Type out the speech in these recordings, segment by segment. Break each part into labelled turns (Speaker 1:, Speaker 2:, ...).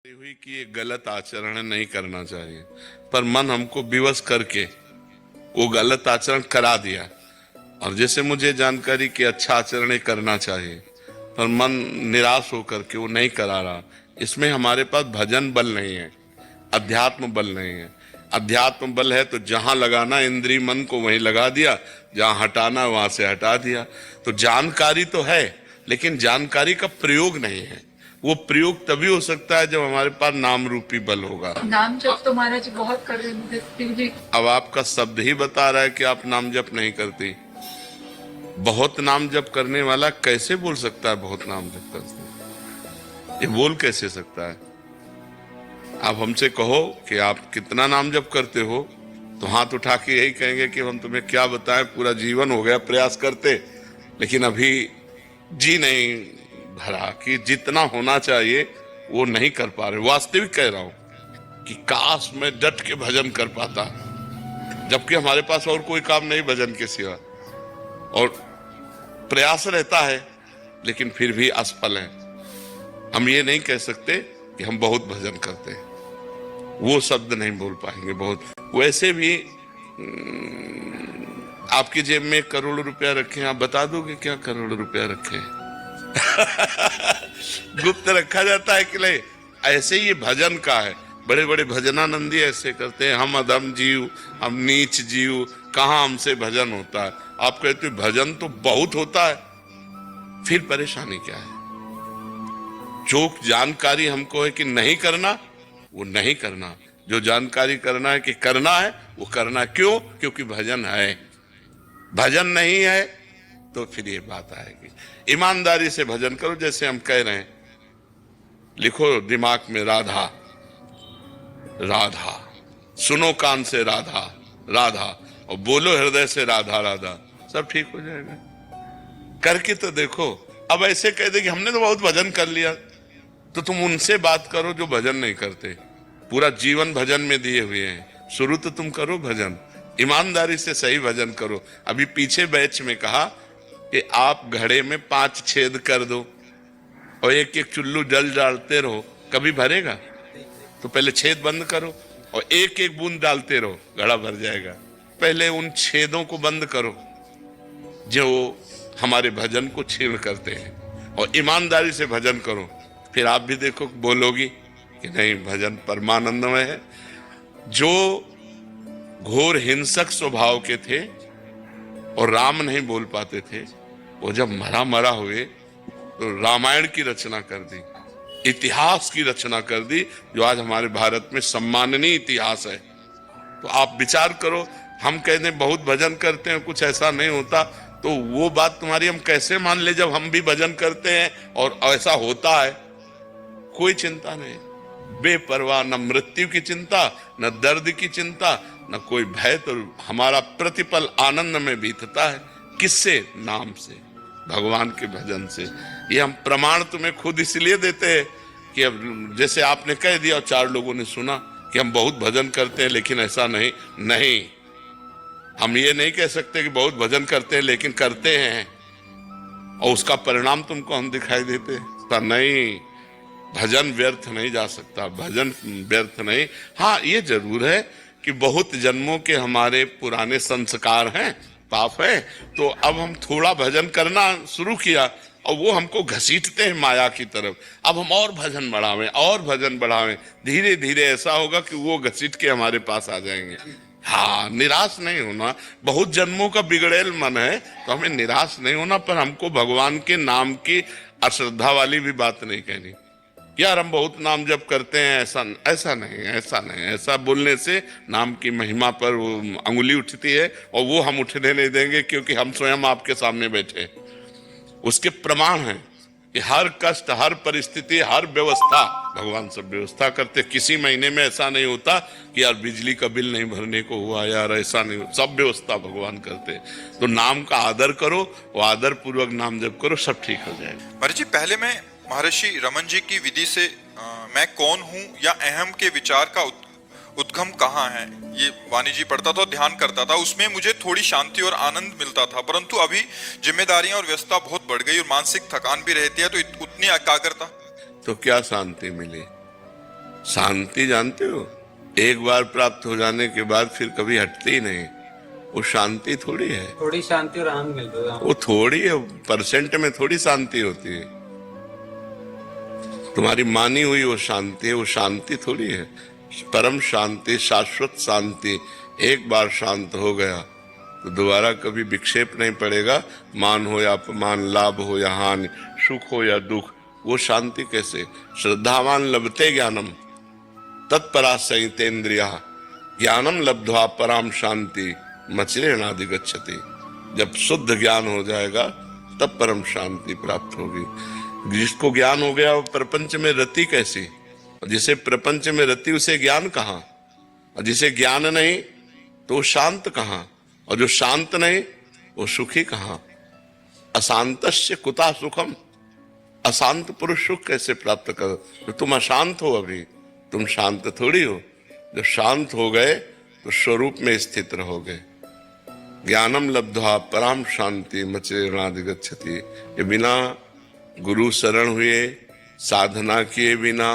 Speaker 1: हुई कि ये गलत आचरण नहीं करना चाहिए, पर मन हमको विवश करके वो गलत आचरण करा दिया। और जैसे मुझे जानकारी कि अच्छा आचरण ही करना चाहिए, पर मन निराश होकर के वो नहीं करा रहा। इसमें हमारे पास भजन बल नहीं है, अध्यात्म बल नहीं है। अध्यात्म बल है तो जहां लगाना इंद्रिय मन को वहीं लगा दिया, जहां हटाना वहां से हटा दिया। तो जानकारी तो है, लेकिन जानकारी का प्रयोग नहीं है। वो प्रयोग तभी हो सकता है जब हमारे पास नाम रूपी बल होगा।
Speaker 2: नाम जप तो महाराज बहुत कर रहे थे फिर भी।
Speaker 1: अब आपका शब्द ही बता रहा है कि आप नाम जप नहीं करती। बहुत नाम जप करने वाला कैसे बोल सकता है बहुत नाम जप करते? ये बोल कैसे सकता है? आप हमसे कहो कि आप कितना नाम जप करते हो, तो हाथ उठा के यही कहेंगे कि हम तुम्हें क्या बताएं, पूरा जीवन हो गया प्रयास करते, लेकिन अभी जी नहीं भरा कि जितना होना चाहिए वो नहीं कर पा रहे। वास्तविक कह रहा हूं कि काश मैं डट के भजन कर पाता, जबकि हमारे पास और कोई काम नहीं भजन के सिवा, और प्रयास रहता है, लेकिन फिर भी असफल है। हम ये नहीं कह सकते कि हम बहुत भजन करते हैं, वो शब्द नहीं बोल पाएंगे बहुत। वैसे भी आपकी जेब में 1 करोड़ रुपया रखे हैं, आप बता दोगे क्या करोड़ रुपया रखे हैं? गुप्त रखा जाता है कि नहीं? ऐसे ही ये भजन का है। बड़े बड़े भजनानंदी ऐसे करते हैं, हम अधम जीव, हम नीच जीव, कहाँ हमसे भजन होता है। आप कहते हो भजन तो बहुत होता है, फिर परेशानी क्या है? जो जानकारी हमको है कि नहीं करना, वो नहीं करना। जो जानकारी करना है कि करना है, वो करना। क्यों? क्योंकि भजन है। भजन नहीं है तो फिर ये बात आएगी। ईमानदारी से भजन करो, जैसे हम कह रहे हैं। लिखो दिमाग में राधा राधा, सुनो कान से राधा राधा, और बोलो हृदय से राधा राधा, सब ठीक हो जाएगा। करके तो देखो। अब ऐसे कह दे कि हमने तो बहुत भजन कर लिया, तो तुम उनसे बात करो जो भजन नहीं करते, पूरा जीवन भजन में दिए हुए हैं। शुरू तो तुम करो भजन, ईमानदारी से सही भजन करो। अभी पीछे बैच में कहा कि आप घड़े में 5 छेद कर दो और एक एक चुल्लू जल डालते रहो, कभी भरेगा? तो पहले छेद बंद करो और एक एक बूंद डालते रहो, घड़ा भर जाएगा। पहले उन छेदों को बंद करो जो हमारे भजन को छीण करते हैं, और ईमानदारी से भजन करो। फिर आप भी देखो, बोलोगी कि नहीं भजन परमानंदमय है। जो घोर हिंसक स्वभाव के थे और राम नहीं बोल पाते थे, वो जब मरा मरा हुए तो रामायण की रचना कर दी, इतिहास की रचना कर दी, जो आज हमारे भारत में सम्माननीय इतिहास है। तो आप विचार करो, हम कहते हैं बहुत भजन करते हैं, कुछ ऐसा नहीं होता, तो वो बात तुम्हारी हम कैसे मान ले जब हम भी भजन करते हैं और ऐसा होता है? कोई चिंता नहीं, बेपरवाह, न मृत्यु की चिंता, न दर्द की चिंता, न कोई भय। तो हमारा प्रतिपल आनंद में बीतता है। किससे? नाम से, भगवान के भजन से। ये हम प्रमाण तुम्हें खुद इसलिए देते हैं कि अब जैसे आपने कह दिया और 4 लोगों ने सुना कि हम बहुत भजन करते हैं, लेकिन ऐसा नहीं। हम ये नहीं कह सकते कि बहुत भजन करते हैं लेकिन करते हैं और उसका परिणाम तुमको हम दिखाई देते हैं। नहीं, भजन व्यर्थ नहीं जा सकता, भजन व्यर्थ नहीं। हाँ, ये जरूर है कि बहुत जन्मों के हमारे पुराने संस्कार हैं, पाप है, तो अब हम थोड़ा भजन करना शुरू किया और वो हमको घसीटते हैं माया की तरफ। अब हम और भजन बढ़ावें और भजन बढ़ावें, धीरे धीरे ऐसा होगा कि वो घसीट के हमारे पास आ जाएंगे। हाँ, निराश नहीं होना। बहुत जन्मों का बिगड़ेल मन है तो हमें निराश नहीं होना, पर हमको भगवान के नाम की अश्रद्धा वाली भी बात नहीं कहनी। यार हम बहुत नाम जप करते हैं, ऐसा नहीं। ऐसा बोलने से नाम की महिमा पर वो अंगुली उठती है, और वो हम उठने नहीं देंगे, क्योंकि हम स्वयं आपके सामने बैठे। उसके प्रमाण हैं कि हर कष्ट, हर परिस्थिति, हर व्यवस्था भगवान सब व्यवस्था करते। किसी महीने में ऐसा नहीं होता कि यार बिजली का बिल नहीं भरने को हुआ, यार ऐसा नहीं, सब व्यवस्था भगवान करते। तो नाम का आदर करो और आदर पूर्वक नाम जप करो, सब ठीक हो जाएगा।
Speaker 3: महाराज जी, पहले मैं महर्षि रमन जी की विधि से मैं कौन हूँ या अहम के विचार का उद्गम कहाँ है, ये वाणी जी पढ़ता था, ध्यान करता था, उसमें मुझे थोड़ी शांति और आनंद मिलता था। परंतु अभी जिम्मेदारियां और व्यस्तता बहुत बढ़ गई और मानसिक थकान भी रहती है, तो उतनी एकाग्रता।
Speaker 1: तो क्या शांति मिली? शांति जानते हो, एक बार प्राप्त हो जाने के बाद फिर कभी हटती ही नहीं। वो शांति थोड़ी है,
Speaker 4: थोड़ी शांति और आनंद मिलता है।
Speaker 1: वो थोड़ी है, परसेंट में थोड़ी शांति होती है। तुम्हारी मानी हुई वो शांति है, वो शांति थोड़ी है। परम शांति, शाश्वत शांति, एक बार शांत हो गया तो दोबारा कभी विक्षेप नहीं पड़ेगा। मान हो या अपमान, लाभ हो या हानि, सुख हो या दुख, वो शांति कैसे? श्रद्धावान लभते ज्ञानम तत्परा संहितेन्द्रिया, ज्ञानम लब्ध्वा पराम शांति मचिरेणाधिगच्छति। जब शुद्ध ज्ञान हो जाएगा तब परम शांति प्राप्त होगी। जिसको ज्ञान हो गया वो प्रपंच में रति कैसी? जिसे प्रपंच में रति उसे ज्ञान कहाँ? और जिसे ज्ञान नहीं तो शांत कहाँ? और जो शांत नहीं वो सुखी कहाँ? अशांतस्य कुता सुखम, अशांत पुरुष सुख कैसे प्राप्त करो? तो तुम अशांत हो, अभी तुम शांत थोड़ी हो। जब शांत हो गए तो स्वरूप में स्थित रहोगे। ज्ञानम लब्ध्वा पराम शांति मचिरेणाधिगच्छति। ये बिना गुरु शरण हुए, साधना किए बिना,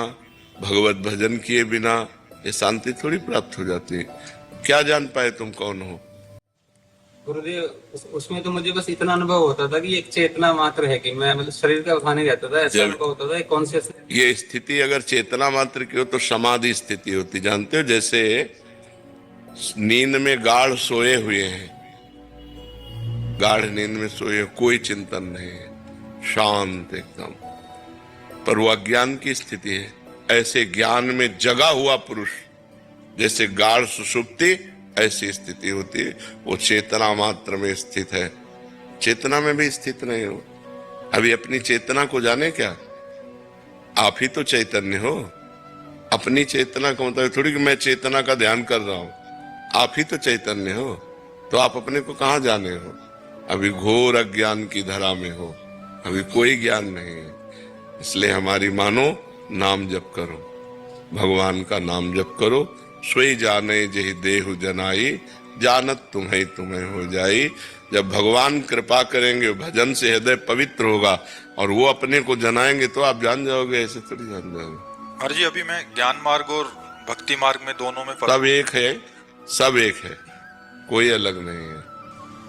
Speaker 1: भगवत भजन किए बिना ये शांति थोड़ी प्राप्त हो जाती है। क्या जान पाए तुम कौन हो?
Speaker 4: गुरुदेव, उसमें तो मुझे बस इतना अनुभव होता था कि एक चेतना मात्र है, कि मैं मतलब शरीर का भान नहीं रहता था, ऐसा अनुभव होता था। कॉन्शियस
Speaker 1: ये स्थिति अगर चेतना मात्र की हो तो समाधि स्थिति होती। जानते हो, जैसे नींद में गाढ़ सोए हुए हैं, गाढ़ नींद में सोए, कोई चिंतन नहीं है, शांत एकदम, पर वो अज्ञान की स्थिति है। ऐसे ज्ञान में जगा हुआ पुरुष, जैसे गाढ़ सुषुप्ति, ऐसी स्थिति होती है। वो चेतना मात्र में स्थित है, चेतना में भी स्थित नहीं हो। अभी अपनी चेतना को जाने क्या? आप ही तो चैतन्य हो। अपनी चेतना का मतलब थोड़ी कि मैं चेतना का ध्यान कर रहा हूं। आप ही तो चैतन्य हो, तो आप अपने को कहाँ जाने हो? अभी घोर अज्ञान की धरा में हो, अभी कोई ज्ञान नहीं है। इसलिए हमारी मानो, नाम जप करो, भगवान का नाम जप करो। सोई जाने जहि देहु जनाई, जानत तुम्हें तुम्हें हो जाई। जब भगवान कृपा करेंगे, भजन से हृदय पवित्र होगा और वो अपने को जनाएंगे तो आप जान जाओगे, ऐसे थोड़ी जान जाओगे।
Speaker 3: और जी अभी मैं ज्ञान मार्ग और भक्ति मार्ग में दोनों में
Speaker 1: सब एक है, सब एक है, कोई अलग नहीं है।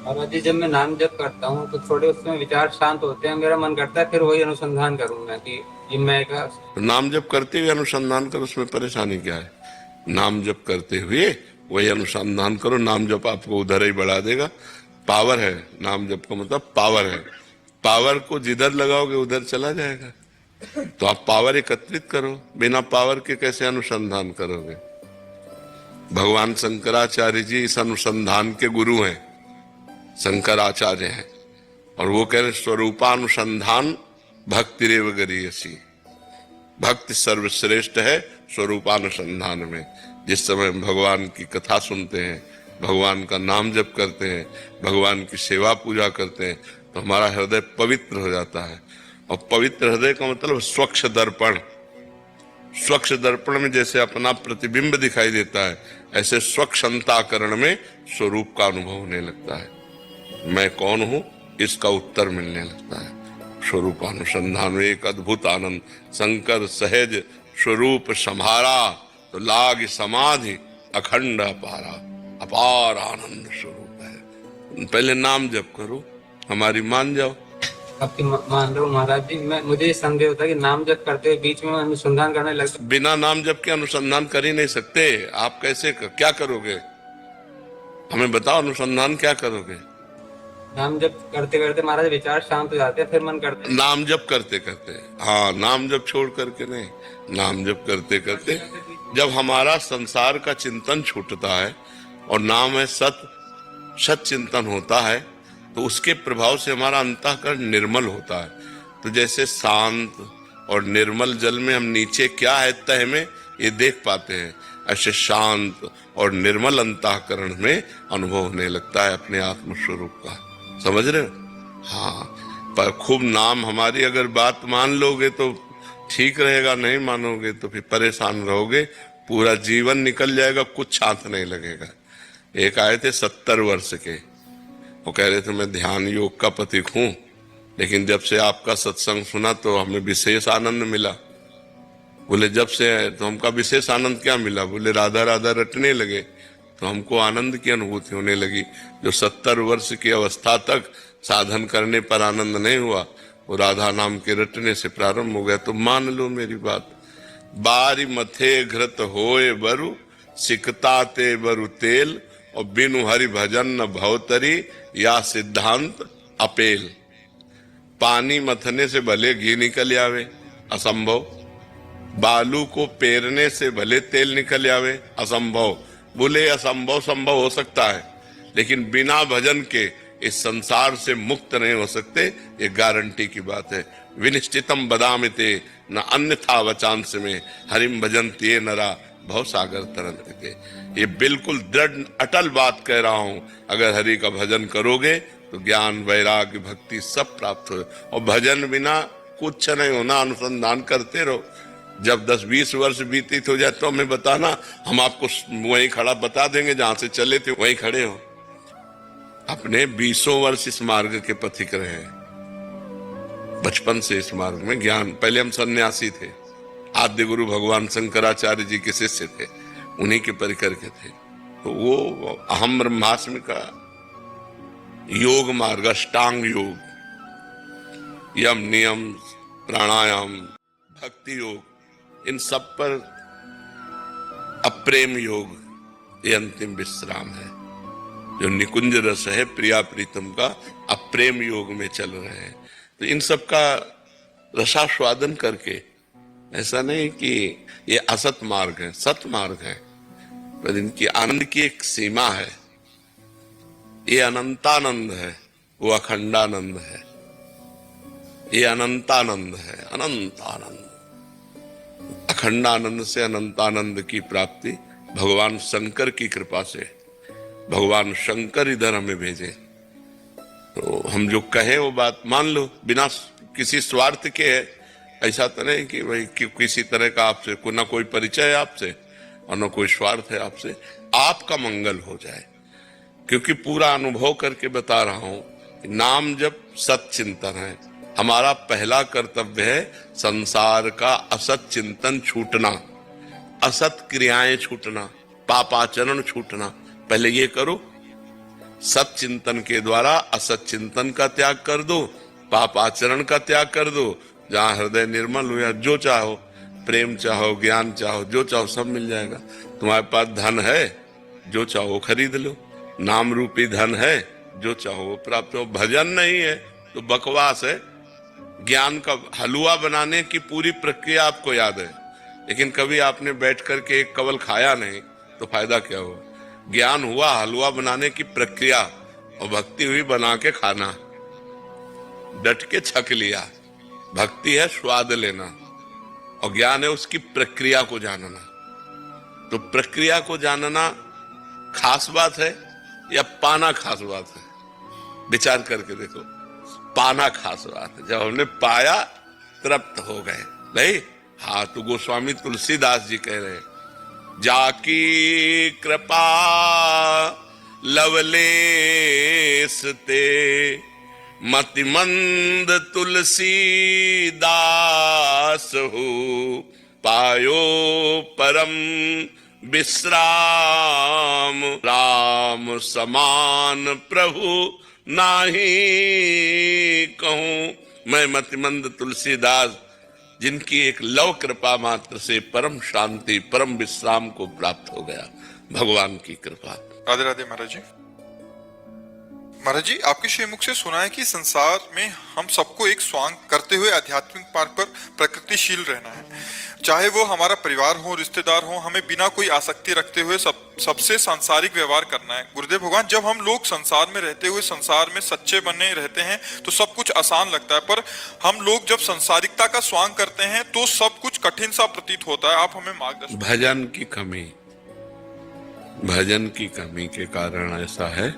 Speaker 4: और अजी जब मैं नाम जप करता हूँ तो थोड़े उसमें विचार शांत होते हैं, मेरा मन करता है फिर वही अनुसंधान करूँ मैं कि ये मैं का।
Speaker 1: नाम जप करते हुए अनुसंधान करो, उसमें परेशानी क्या है? नाम जप करते हुए वही अनुसंधान करो। नाम जप आपको उधर ही बढ़ा देगा। पावर है, नाम जप का मतलब पावर है। पावर को जिधर लगाओगे उधर चला जाएगा। तो आप पावर एकत्रित करो, बिना पावर के कैसे अनुसंधान करोगे? भगवान शंकराचार्य जी इस अनुसंधान के गुरु हैं, शंकराचार्य हैं, और वो कह रहे स्वरूपानुसंधान भक्तिरेव गरीयसी। भक्ति सर्वश्रेष्ठ है स्वरूपानुसंधान में। जिस समय भगवान की कथा सुनते हैं, भगवान का नाम जप करते हैं, भगवान की सेवा पूजा करते हैं, तो हमारा हृदय पवित्र हो जाता है। और पवित्र हृदय का मतलब स्वच्छ दर्पण। स्वच्छ दर्पण में जैसे अपना प्रतिबिंब दिखाई देता है, ऐसे स्वच्छ अंतःकरण में स्वरूप का अनुभव होने लगता है। मैं कौन हूं, इसका उत्तर मिलने लगता है। स्वरूपानुसंधान में एक अद्भुत आनंद। शंकर सहज स्वरूप संहारा, तो लाग समाधि अखंड अपारा। अपार आनंद स्वरूप है। पहले नाम जप करो, हमारी मान जाओ।
Speaker 4: आपकी मान लो महाराज जी, मैं मुझे संदेह होता है कि नाम जप करते हुए बीच में अनुसंधान करने लगता।
Speaker 1: बिना नाम जप के अनुसंधान कर ही नहीं सकते। आप कैसे क्या करोगे? हमें बताओ, अनुसंधान क्या करोगे?
Speaker 4: नाम जप करते करते महाराज विचार शांत हो जाते हैं, फिर मन करते।
Speaker 1: नाम जप करते करते, हाँ, नाम जप छोड़ करके नहीं, नाम जप करते करते जब हमारा संसार का चिंतन छूटता है और नाम है सत, सत चिंतन होता है, तो उसके प्रभाव से हमारा अंतःकरण निर्मल होता है। तो जैसे शांत और निर्मल जल में हम नीचे क्या है तह में ये देख पाते हैं, ऐसे शांत और निर्मल अंतःकरण में अनुभव होने लगता है अपने आत्म स्वरूप का। समझ रहे हो? हाँ, पर खूब नाम हमारी अगर बात मान लोगे तो ठीक रहेगा, नहीं मानोगे तो फिर परेशान रहोगे, पूरा जीवन निकल जाएगा, कुछ हाथ नहीं लगेगा। एक आए थे 70 वर्ष के, वो कह रहे थे मैं ध्यान योग का पथिक हूं, लेकिन जब से आपका सत्संग सुना तो हमें विशेष आनंद मिला। बोले जब से आए तो हमका विशेष आनंद क्या मिला? बोले राधा राधा रटने लगे तो हमको आनंद की अनुभूति होने लगी। जो 70 वर्ष की अवस्था तक साधन करने पर आनंद नहीं हुआ, वो राधा नाम के रटने से प्रारंभ हो गया। तो मान लो मेरी बात, बारी मथे घृत होए बरु, सिकता ते बरु तेल, और बिनु हरि भजन न भवतरी, या सिद्धांत अपेल। पानी मथने से भले घी निकल आवे, असंभव। बालू को पेरने से भले तेल निकल आवे, असंभव। बोले असंभव संभव हो सकता है, लेकिन बिना भजन के इस संसार से मुक्त नहीं हो सकते, ये गारंटी की बात है। विनिश्चितम बदामिते न अन्यथा वचांस में, हरिम भजन्ति ये नरा भव सागर तरंते। ये बिल्कुल दृढ़ अटल बात कह रहा हूं। अगर हरि का भजन करोगे तो ज्ञान वैराग्य भक्ति सब प्राप्त हो, और भजन बिना कुछ नहीं होना। अनुसंधान करते रहो। जब 10-20 वर्ष व्यतीत हो जाए तो हमें बताना, हम आपको वहीं खड़ा बता देंगे, जहां से चले थे वहीं खड़े हो। अपने 20 वर्ष इस मार्ग के पथिक रहे हैं, बचपन से इस मार्ग में ज्ञान। पहले हम सन्यासी थे, आद्य गुरु भगवान शंकराचार्य जी के शिष्य थे, उन्हीं के परिकर के थे। तो वो अहम ब्रह्मास्मि का योग मार्ग, अष्टांग योग, यम नियम प्राणायाम भक्ति योग, इन सब पर अप्रेम योग ये अंतिम विश्राम है। जो निकुंज रस है प्रिया प्रीतम का, अप्रेम योग में चल रहे हैं। तो इन सब का रसास्वादन करके, ऐसा नहीं कि ये असत मार्ग है, सत मार्ग है, पर इनकी आनंद की एक सीमा है। ये अनंतानंद है, वो अखंडानंद है। ये अनंतानंद है, अनंतानंद। अखंडानंद से अनंतानंद की प्राप्ति भगवान शंकर की कृपा से, भगवान शंकर इधर हमें भेजे। तो हम जो कहे वो बात मान लो, बिना किसी स्वार्थ के है। ऐसा तो नहीं कि भाई किसी तरह का आपसे ना कोई परिचय है आपसे और ना कोई स्वार्थ है आपसे। आपका मंगल हो जाए, क्योंकि पूरा अनुभव करके बता रहा हूं कि नाम जब सत्चिंतन है। हमारा पहला कर्तव्य है संसार का असत चिंतन छूटना, असत क्रियाएं छूटना, पापाचरण छूटना। पहले ये करो, सत चिंतन के द्वारा असत चिंतन का त्याग कर दो, पापाचरण का त्याग कर दो। जहां हृदय निर्मल हुआ, जो चाहो, प्रेम चाहो, ज्ञान चाहो, जो चाहो सब मिल जाएगा। तुम्हारे पास धन है, जो चाहो खरीद लो। नाम रूपी धन है, जो चाहो वो प्राप्त हो। भजन नहीं है तो बकवास है। ज्ञान का हलवा बनाने की पूरी प्रक्रिया आपको याद है, लेकिन कभी आपने बैठ करके एक कवल खाया नहीं, तो फायदा क्या हुआ? ज्ञान हुआ हलवा बनाने की प्रक्रिया, और भक्ति हुई बना के खाना, डट के छक लिया। भक्ति है स्वाद लेना, और ज्ञान है उसकी प्रक्रिया को जानना। तो प्रक्रिया को जानना खास बात है या पाना खास बात है? विचार करके देखो। पाना खास बात है। जब हमने पाया तृप्त हो गए। नहीं, हाँ, तो गोस्वामी तुलसीदास जी कह रहे हैं, जाकी कृपा लवलेस ते, मतिमंद तुलसी दास हो, पायो परम विश्राम, राम समान प्रभु नाही कहूं। मैं मतिमंद तुलसीदास, जिनकी एक लव कृपा मात्र से परम शांति परम विश्राम को प्राप्त हो गया, भगवान की कृपा।
Speaker 3: राधे राधे महाराज जी। महाराज जी, आपके श्रीमुख से सुना है कि संसार में हम सबको एक स्वांग करते हुए आध्यात्मिक मार्ग पर प्रकृतिशील रहना है। चाहे वो हमारा परिवार हो, रिश्तेदार हो, हमें बिना कोई आसक्ति रखते हुए सबसे सांसारिक व्यवहार करना है। गुरुदेव भगवान, जब हम लोग संसार में रहते हुए संसार में सच्चे बने रहते हैं तो सब कुछ आसान लगता है, पर हम लोग जब संसारिकता का स्वांग करते हैं तो सब कुछ कठिन सा प्रतीत होता है। आप हमें मार्गदर्शन।
Speaker 1: भजन की कमी के कारण ऐसा है।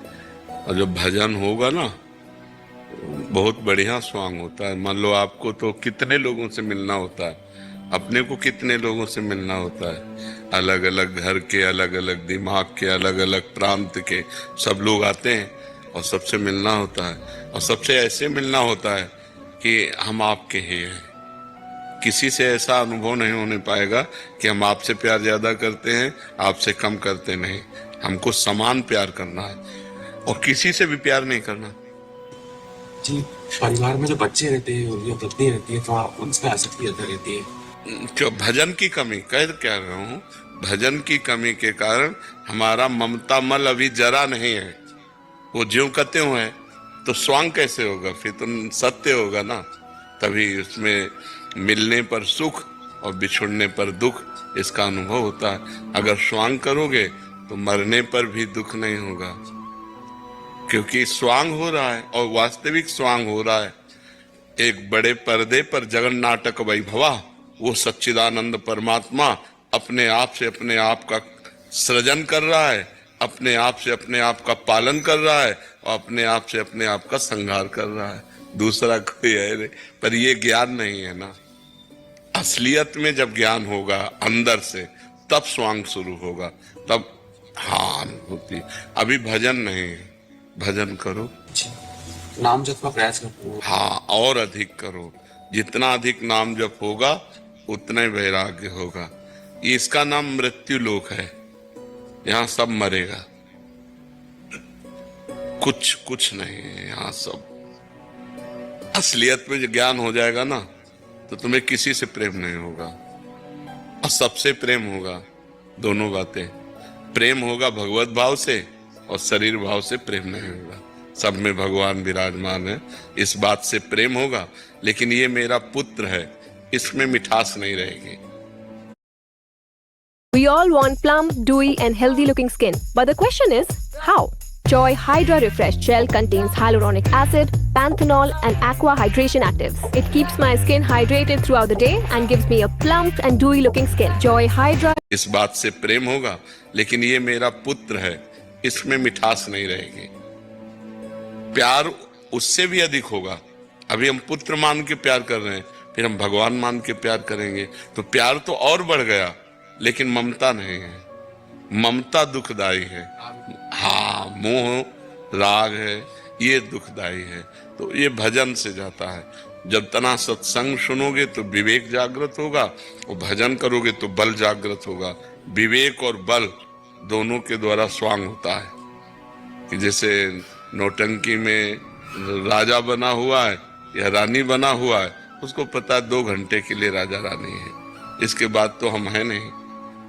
Speaker 1: और जब भजन होगा ना, बहुत बढ़िया स्वांग होता है। मान लो आपको तो कितने लोगों से मिलना होता है, अपने को कितने लोगों से मिलना होता है। अलग अलग घर के, अलग अलग दिमाग के, अलग अलग प्रांत के सब लोग आते हैं और सबसे मिलना होता है। और सबसे ऐसे मिलना होता है कि हम आपके ही हैं, किसी से ऐसा अनुभव नहीं होने पाएगा कि हम आपसे प्यार ज्यादा करते हैं, आपसे कम करते नहीं। हमको समान प्यार करना है और किसी से भी प्यार नहीं करना।
Speaker 5: जी, परिवार में जो बच्चे रहते हैं और जो पत्नी रहती है तो उनसे आसक्ति ज्यादा रहती है।
Speaker 1: क्यों? भजन की कमी कह क्या रहा हूँ, भजन की कमी के कारण हमारा ममता मल अभी जरा नहीं है। वो ज्यों कहते हुए तो स्वांग कैसे होगा? फिर तो सत्य होगा ना। तभी उसमें मिलने पर सुख और बिछुड़ने पर दुख, इसका अनुभव होता है। अगर स्वांग करोगे तो मरने पर भी दुख नहीं होगा, क्योंकि स्वांग हो रहा है और वास्तविक स्वांग हो रहा है। एक बड़े पर्दे पर जगन नाटक वैभवा, वो सच्चिदानंद परमात्मा अपने आप से अपने आप का सृजन कर रहा है, अपने आप से अपने आप का पालन कर रहा है और अपने आप से अपने आप का संहार कर रहा है। दूसरा कोई है नहीं। पर ये ज्ञान नहीं है ना। असलियत में जब ज्ञान होगा अंदर से, तब स्वांग शुरू होगा, तब हाँ होती। अभी भजन नहीं है। भजन करो,
Speaker 5: नाम जप का प्रयास करो।
Speaker 1: हाँ, और अधिक करो। जितना अधिक नाम जप होगा उतना ही वैराग्य होगा। इसका नाम मृत्यु लोक है। यहाँ सब मरेगा, कुछ नहीं है यहाँ सब। असलियत में जो ज्ञान हो जाएगा ना, तो तुम्हें किसी से प्रेम नहीं होगा और सबसे प्रेम होगा। दोनों बातें, प्रेम होगा भगवत भाव से और शरीर भाव से प्रेम नहीं होगा। सब में भगवान विराजमान है, इस बात से प्रेम होगा। लेकिन ये मेरा पुत्र है, इसमें मिठास नहीं रहेगी।
Speaker 6: We all want plump, dewy and healthy looking skin. But the question is, how? Joy Hydra Refresh Gel contains hyaluronic acid, panthenol and aqua hydration actives. It keeps my skin hydrated throughout the day and gives me a plump and dewy looking skin. Joy Hydra.
Speaker 1: इस बात से प्रेम होगा, लेकिन ये मेरा पुत्र है, इसमें मिठास नहीं रहेगी। प्यार उससे भी अधिक होगा। अभी हम पुत्र मान के प्यार कर रहे हैं, फिर हम भगवान मान के प्यार करेंगे तो प्यार तो और बढ़ गया, लेकिन ममता नहीं है। ममता दुखदाई है। हाँ, मोह राग है, ये दुखदाई है। तो ये भजन से जाता है। जब तना सत्संग सुनोगे तो विवेक जागृत होगा और भजन करोगे तो बल जागृत होगा। विवेक और बल दोनों के द्वारा स्वांग होता है। कि जैसे नौटंकी में राजा बना हुआ है या रानी बना हुआ है, उसको पता है 2 घंटे के लिए राजा रानी है, इसके बाद तो हम हैं नहीं,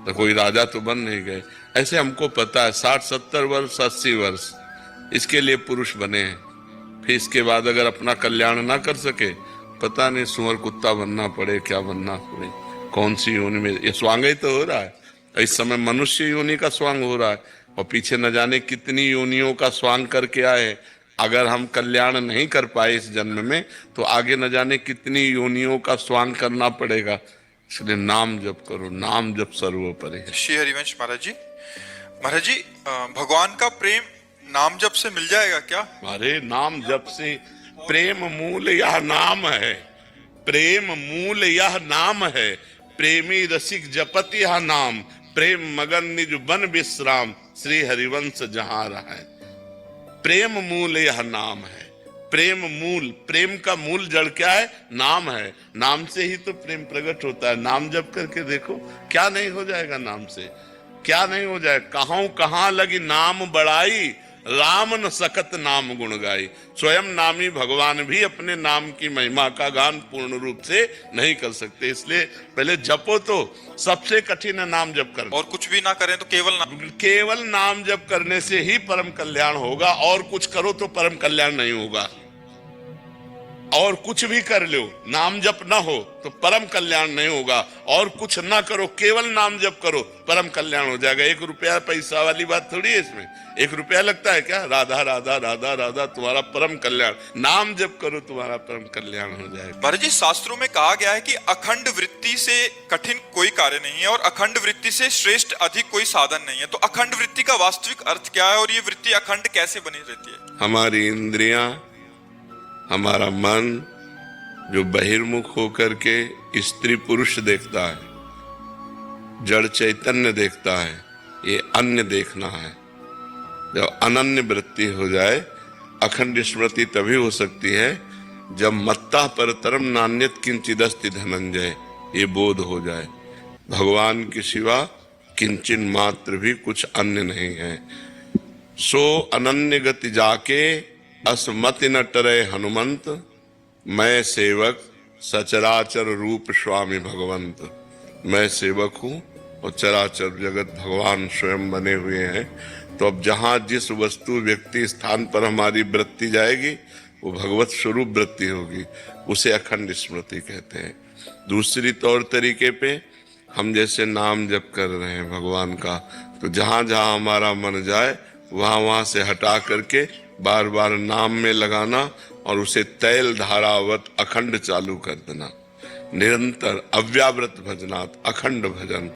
Speaker 1: तो कोई राजा तो बन नहीं गए। ऐसे हमको पता है 60-70 वर्ष 80 वर्ष इसके लिए पुरुष बने हैं। फिर इसके बाद अगर अपना कल्याण ना कर सके, पता नहीं सुअर कुत्ता बनना पड़े, क्या बनना पड़े, कौन सी योनि में। ये स्वांग ही तो हो रहा है। इस समय मनुष्य योनि का स्वांग हो रहा है और पीछे न जाने कितनी योनियों का स्वांग करके आए। अगर हम कल्याण नहीं कर पाए इस जन्म में, तो आगे न जाने कितनी योनियों का स्वांग करना पड़ेगा। इसलिए नाम जप करो, नाम जप सर्वोपरि है।
Speaker 3: श्री हरिवंश महाराज जी, भगवान का प्रेम नाम जप से मिल जाएगा क्या?
Speaker 1: अरे नाम जप से प्रेम मूल यह नाम है, प्रेम मूल यह नाम है। प्रेमी रसिक जपत यह नाम, प्रेम मगन निज बन विश्राम, श्री हरिवंश जहां रहा है। प्रेम मूल यह नाम है। प्रेम मूल, प्रेम का मूल जड़ क्या है? नाम है। नाम से ही तो प्रेम प्रकट होता है। नाम जप करके देखो, क्या नहीं हो जाएगा नाम से, क्या नहीं हो जाए। कहां लगी नाम बड़ाई, राम न सकत नाम गुण गाई। स्वयं नामी भगवान भी अपने नाम की महिमा का गान पूर्ण रूप से नहीं कर सकते। इसलिए पहले जपो, तो सबसे कठिन है नाम जप करना।
Speaker 3: और कुछ भी ना करें तो
Speaker 1: केवल नाम जप करने से ही परम कल्याण होगा। और कुछ करो तो परम कल्याण नहीं होगा। और कुछ भी कर लो, नाम जप ना हो तो परम कल्याण नहीं होगा। और कुछ ना करो, केवल नाम जप करो, परम कल्याण हो जाएगा। 1 रुपया पैसा वाली बात थोड़ी है इसमें। 1 रुपया लगता है क्या? राधा राधा राधा राधा, तुम्हारा परम कल्याण। नाम जप करो, तुम्हारा परम कल्याण हो जाएगा।
Speaker 3: महाराज जी, शास्त्रों में कहा गया है कि अखंड वृत्ति से कठिन कोई कार्य नहीं है और अखंड वृत्ति से श्रेष्ठ अधिक कोई साधन नहीं है। तो अखंड वृत्ति का वास्तविक अर्थ क्या है और ये वृत्ति अखंड कैसे बनी रहती है?
Speaker 1: हमारी इंद्रियां, हमारा मन जो बहिर्मुख होकर के स्त्री पुरुष देखता है, जड़ चैतन्य देखता है, ये अन्य देखना है। जब अनन्य वृत्ति हो जाए, अखंड स्मृति तभी हो सकती है जब मत्ता परतरम नान्यत किंचिदस्ति धनंजय। ये बोध हो जाए। भगवान के सिवा किंचन मात्र भी कुछ अन्य नहीं है। सो अनन्य गति जाके असमति न टरे हनुमंत, मैं सेवक सचराचर रूप स्वामी भगवंत। मैं सेवक हूँ और चराचर जगत भगवान स्वयं बने हुए हैं। तो अब जहाँ जिस वस्तु व्यक्ति स्थान पर हमारी वृत्ति जाएगी वो भगवत स्वरूप वृत्ति होगी, उसे अखंड स्मृति कहते हैं। दूसरी तौर तरीके पे हम जैसे नाम जप कर रहे हैं भगवान का, तो जहाँ जहाँ हमारा मन जाए वहाँ वहाँ से हटा करके बार बार नाम में लगाना और उसे तैल धारावत अखंड चालू कर देना। निरंतर अव्यावृत भजनात्, अखंड भजन।